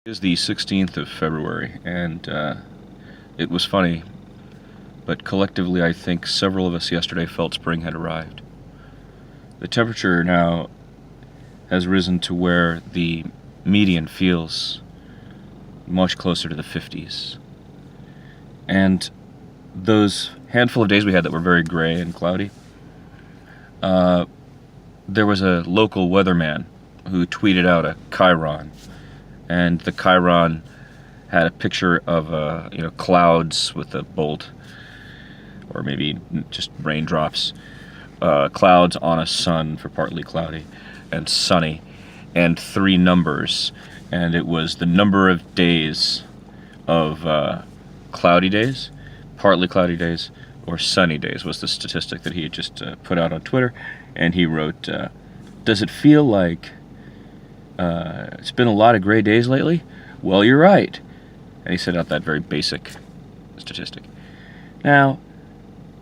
It is the 16th of February, and it was funny, but collectively I think several of us yesterday felt spring had arrived. The temperature now has risen to where the median feels much closer to the 50s. And those handful of days we had that were very gray and cloudy, there was a local weatherman who tweeted out a chyron, and the chyron had a picture of clouds with a bolt, or maybe just raindrops, clouds on a sun for partly cloudy and sunny, and three numbers, and it was the number of days of cloudy days, partly cloudy days, or sunny days was the statistic that he had just put out on Twitter. And he wrote, does it feel like it's been a lot of gray days lately? Well, you're right. And he set out that very basic statistic. Now,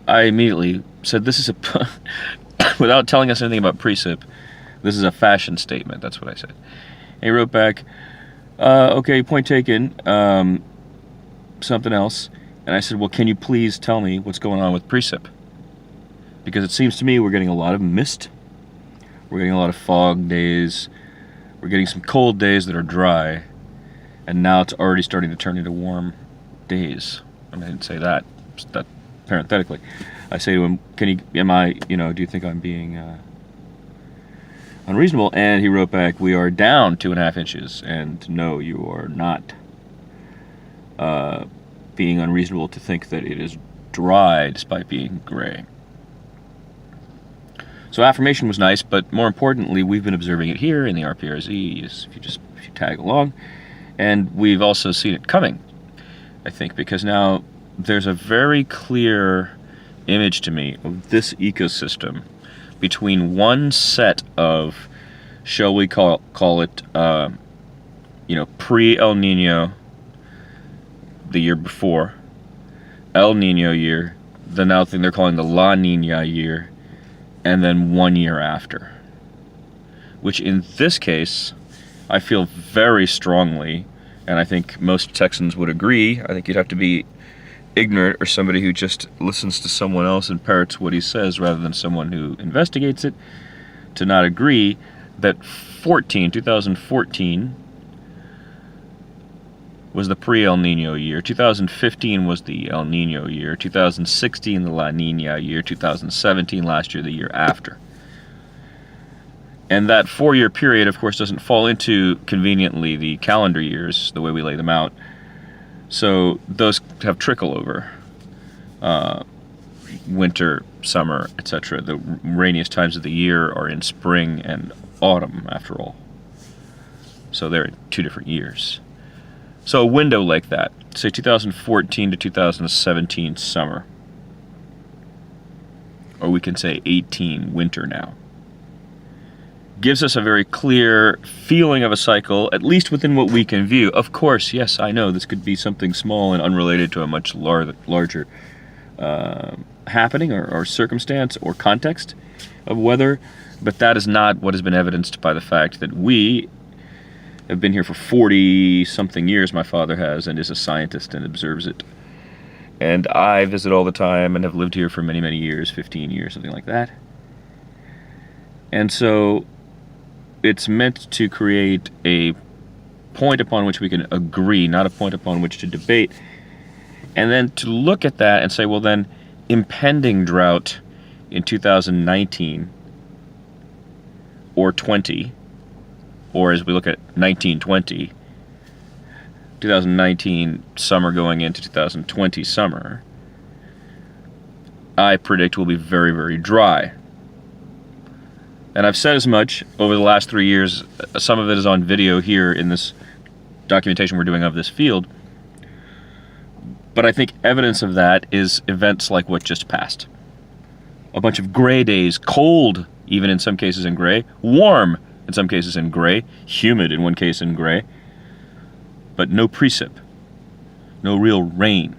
I immediately said, this is a, without telling us anything about precip, this is a fashion statement. That's what I said. And he wrote back, okay, point taken, something else. And I said, well, can you please tell me what's going on with precip? Because it seems to me we're getting a lot of mist, we're getting a lot of fog days, we're getting some cold days that are dry, and now it's already starting to turn into warm days. I didn't say that parenthetically. I say to him, do you think I'm being unreasonable? And he wrote back, we are down 2.5 inches, and no, you are not being unreasonable to think that it is dry despite being gray. So affirmation was nice, but more importantly, we've been observing it here in the RPRZ, if you tag along, and we've also seen it coming, I think, because now there's a very clear image to me of this ecosystem between one set of, shall we call it, pre-El Nino, the year before, El Nino year, the now thing they're calling the La Nina year, and then 1 year after. Which in this case, I feel very strongly, and I think most Texans would agree, I think you'd have to be ignorant or somebody who just listens to someone else and parrots what he says rather than someone who investigates it, to not agree that 2014 was the pre-El Nino year, 2015 was the El Nino year, 2016 the La Nina year, 2017 last year, the year after. And that 4-year period, of course, doesn't fall into, conveniently, the calendar years, the way we lay them out. So those have trickle over. Winter, summer, etc. The rainiest times of the year are in spring and autumn, after all. So they're in 2 different years. So a window like that, say 2014 to 2017 summer, or we can say 18 winter now, gives us a very clear feeling of a cycle, at least within what we can view. Of course, yes, I know this could be something small and unrelated to a much larger happening or circumstance or context of weather, but that is not what has been evidenced by the fact that we have been here for 40-something years, my father has, and is a scientist and observes it. And I visit all the time and have lived here for many, many years, 15 years, something like that. And so it's meant to create a point upon which we can agree, not a point upon which to debate. And then to look at that and say, well then, impending drought in 2019 or 20, or as we look at 1920, 2019 summer going into 2020 summer, I predict will be very, very dry. And I've said as much over the last 3 years. Some of it is on video here in this documentation we're doing of this field. But I think evidence of that is events like what just passed. A bunch of gray days, cold, even in some cases in gray, warm in some cases in gray, humid in one case in gray, but no precip, no real rain.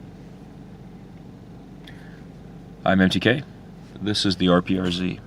I'm MTK. This is the RPRZ.